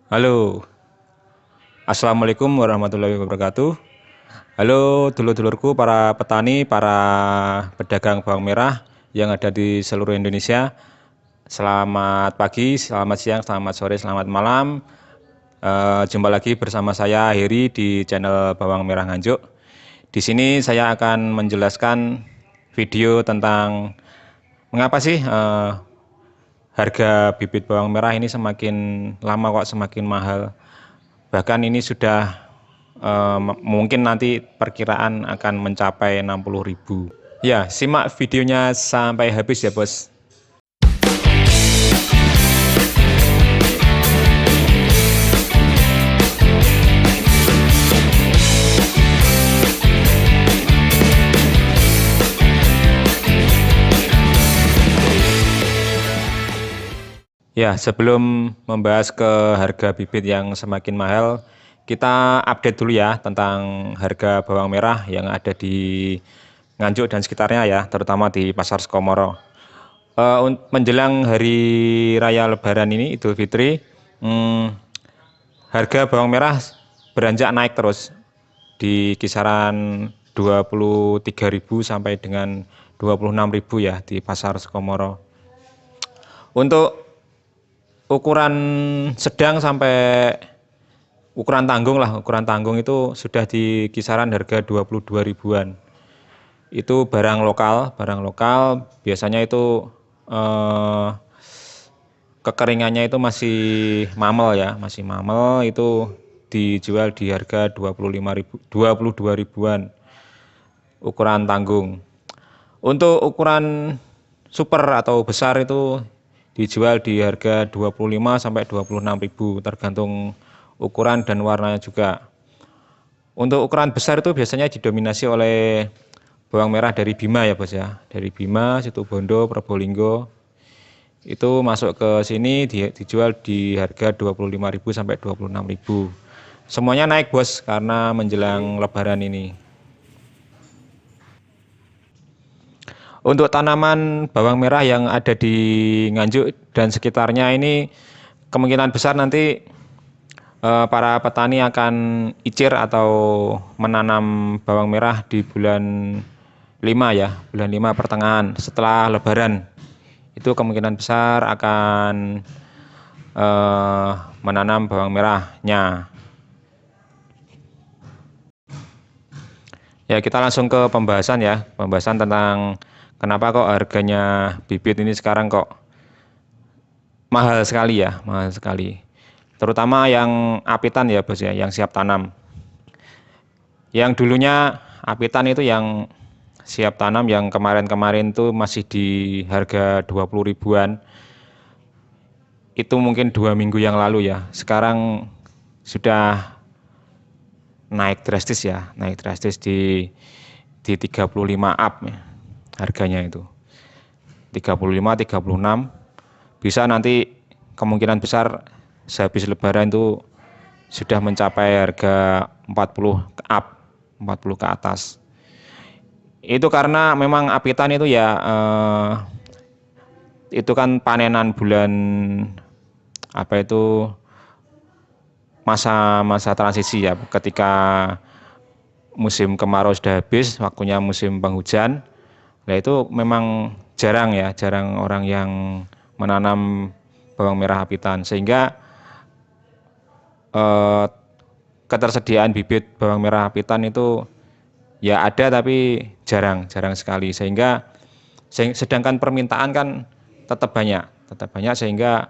Halo, Assalamualaikum warahmatullahi wabarakatuh. Halo dulur-dulurku para petani, para pedagang bawang merah yang ada di seluruh Indonesia. Selamat pagi, selamat siang, selamat sore, selamat malam. Jumpa lagi bersama saya Heri di channel Bawang Merah Nganjuk. Di sini saya akan menjelaskan video tentang mengapa sih harga bibit bawang merah ini semakin lama kok semakin mahal. Bahkan ini sudah mungkin nanti perkiraan akan mencapai 60.000. Ya, simak videonya sampai habis ya, Bos. Ya, sebelum membahas ke harga bibit yang semakin mahal, kita update dulu ya tentang harga bawang merah yang ada di Nganjuk dan sekitarnya ya, terutama di Pasar Sukomoro. Menjelang hari raya Lebaran ini, Idul Fitri, harga bawang merah beranjak naik terus di kisaran 23.000 sampai dengan 26.000 ya di Pasar Sukomoro. Untuk ukuran sedang sampai ukuran tanggung lah, ukuran tanggung itu sudah di kisaran harga 22 ribuan. Itu barang lokal biasanya itu kekeringannya itu masih mamel ya, masih mamel, itu dijual di harga 22 ribuan ukuran tanggung. Untuk ukuran super atau besar itu dijual di harga 25 sampai 26.000 tergantung ukuran dan warnanya juga. Untuk ukuran besar itu biasanya didominasi oleh bawang merah dari Bima ya, Bos ya. Dari Bima, Situbondo, Probolinggo. Itu masuk ke sini dijual di harga 25.000 sampai 26.000. Semuanya naik, Bos, karena menjelang Lebaran ini. Untuk tanaman bawang merah yang ada di Nganjuk dan sekitarnya ini kemungkinan besar nanti para petani akan icir atau menanam bawang merah di bulan 5 ya, bulan 5 pertengahan setelah Lebaran. Itu kemungkinan besar akan menanam bawang merahnya. Ya, kita langsung ke pembahasan ya, pembahasan tentang kenapa kok harganya bibit ini sekarang kok mahal sekali ya, mahal sekali. Terutama yang apitan ya, Bos ya, yang siap tanam. Yang dulunya apitan itu yang siap tanam yang kemarin-kemarin tuh masih di harga 20 ribuan. Itu mungkin 2 minggu yang lalu ya. Sekarang sudah naik drastis ya, naik drastis di 35 up ya, harganya itu. 35, 36 bisa nanti kemungkinan besar sehabis Lebaran itu sudah mencapai harga 40 ke up, 40 ke atas. Itu karena memang apitan itu ya itu kan panenan bulan apa itu masa-masa transisi ya, ketika musim kemarau sudah habis, waktunya musim penghujan. Nah, itu memang jarang ya, jarang orang yang menanam bawang merah apitan, sehingga ketersediaan bibit bawang merah apitan itu ya ada tapi jarang sekali, sehingga sedangkan permintaan kan tetap banyak sehingga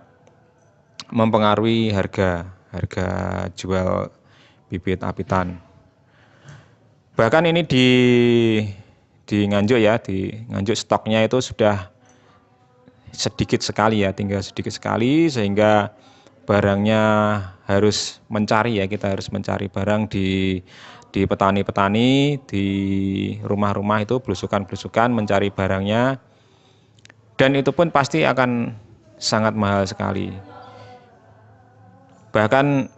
mempengaruhi harga harga jual bibit apitan. Bahkan ini di Nganjuk ya, di Nganjuk stoknya itu sudah sedikit sekali ya, tinggal sedikit sekali, sehingga barangnya harus mencari ya, kita harus mencari barang di petani-petani, di rumah-rumah itu belusukan-belusukan mencari barangnya, dan itu pun pasti akan sangat mahal sekali. Bahkan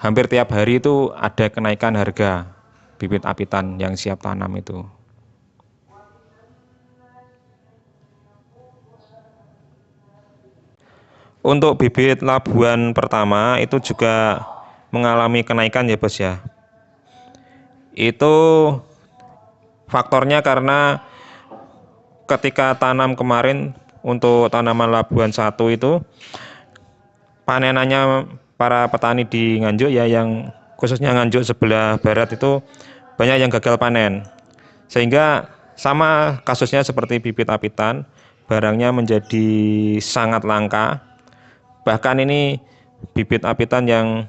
hampir tiap hari itu ada kenaikan harga bibit apitan yang siap tanam itu. Untuk bibit Labuan pertama itu juga mengalami kenaikan ya bos ya. Itu faktornya karena ketika tanam kemarin untuk tanaman Labuan 1 itu panenannya para petani di Nganjuk ya, yang khususnya Nganjuk sebelah barat itu banyak yang gagal panen. Sehingga sama kasusnya seperti bibit apitan, barangnya menjadi sangat langka. Bahkan ini bibit apitan yang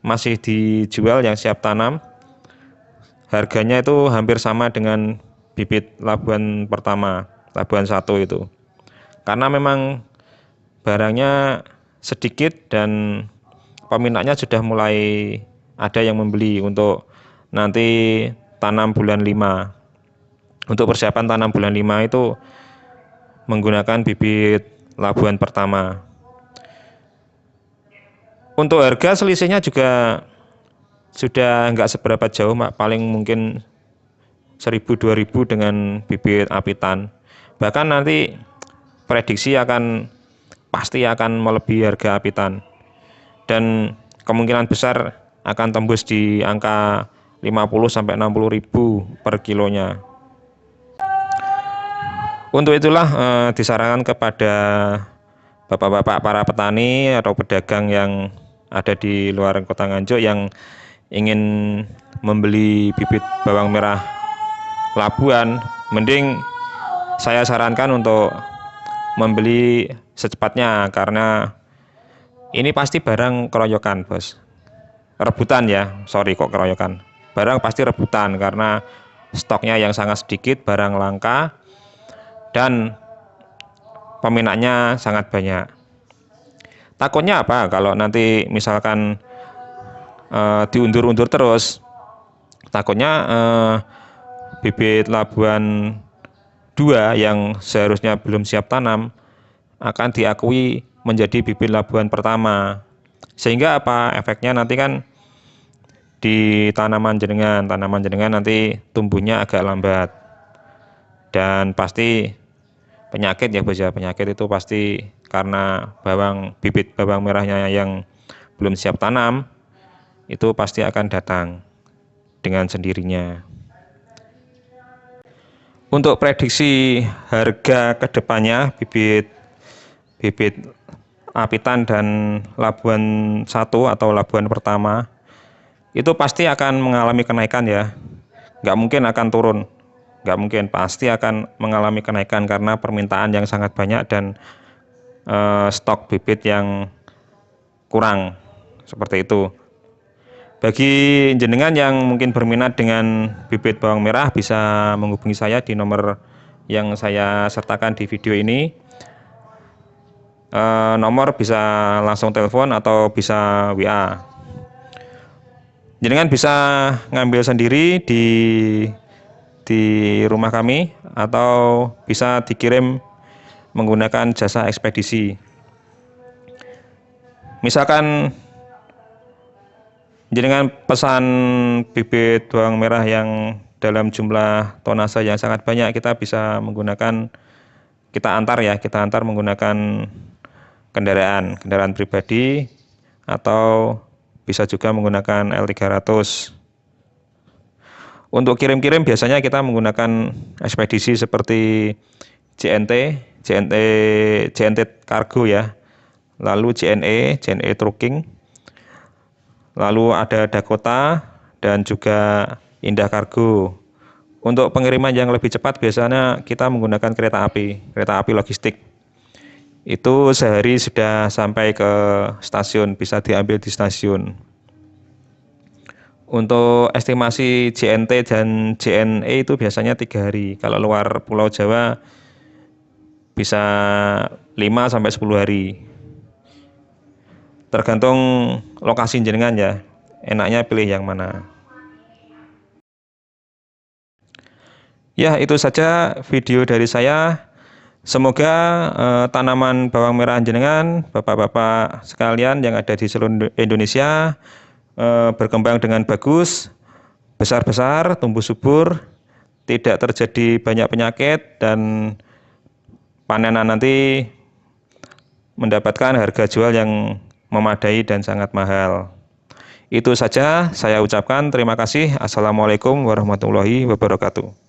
masih dijual yang siap tanam, harganya itu hampir sama dengan bibit Labuan pertama, Labuan 1 itu. Karena memang barangnya sedikit dan peminatnya sudah mulai ada yang membeli untuk nanti tanam bulan 5. Untuk persiapan tanam bulan 5 itu menggunakan bibit Labuan pertama. Untuk harga selisihnya juga sudah nggak seberapa jauh, paling mungkin 1.000-2.000 dengan bibit apitan. Bahkan nanti prediksi pasti akan melebihi harga apitan. Dan kemungkinan besar akan tembus di angka 50-60.000 per kilonya. Untuk itulah disarankan kepada bapak-bapak para petani atau pedagang yang ada di luar kota Nganjuk yang ingin membeli bibit bawang merah Labuan, mending saya sarankan untuk membeli secepatnya, karena ini pasti barang keroyokan bos, rebutan ya, sorry kok keroyokan, barang pasti rebutan karena stoknya yang sangat sedikit, barang langka dan peminatnya sangat banyak. Takutnya apa kalau nanti misalkan diundur-undur terus, takutnya bibit Labuan 2 yang seharusnya belum siap tanam akan diakui menjadi bibit Labuan pertama. Sehingga apa efeknya nanti kan di tanaman jenengan nanti tumbuhnya agak lambat. Dan pasti penyakit ya bos ya, penyakit itu pasti karena bibit bawang merahnya yang belum siap tanam itu pasti akan datang dengan sendirinya. Untuk prediksi harga kedepannya bibit apitan dan Labuan 1 atau Labuan pertama itu pasti akan mengalami kenaikan ya, nggak mungkin akan turun, nggak mungkin, pasti akan mengalami kenaikan karena permintaan yang sangat banyak dan stok bibit yang kurang, seperti itu. Bagi jenengan yang mungkin berminat dengan bibit bawang merah bisa menghubungi saya di nomor yang saya sertakan di video ini. Nomor bisa langsung telepon atau bisa WA. Jenengan bisa ngambil sendiri di rumah kami atau bisa dikirim menggunakan jasa ekspedisi. Misalkan jenengan pesan bibit bawang merah yang dalam jumlah tonase yang sangat banyak, kita antar menggunakan kendaraan pribadi atau bisa juga menggunakan L300. Untuk kirim-kirim biasanya kita menggunakan ekspedisi seperti JNT Kargo ya, lalu JNE Trucking, lalu ada Dakota dan juga Indah Kargo. Untuk pengiriman yang lebih cepat biasanya kita menggunakan kereta api logistik. Itu sehari sudah sampai ke stasiun, bisa diambil di stasiun. Untuk estimasi JNT dan JNE itu biasanya 3 hari. Kalau luar Pulau Jawa bisa 5-10 hari. Tergantung lokasi jenengan ya, enaknya pilih yang mana. Ya, itu saja video dari saya. Semoga tanaman bawang merah jenengan, bapak-bapak sekalian yang ada di seluruh Indonesia berkembang dengan bagus, besar-besar, tumbuh subur, tidak terjadi banyak penyakit, dan panenan nanti mendapatkan harga jual yang memadai dan sangat mahal. Itu saja saya ucapkan terima kasih. Assalamualaikum warahmatullahi wabarakatuh.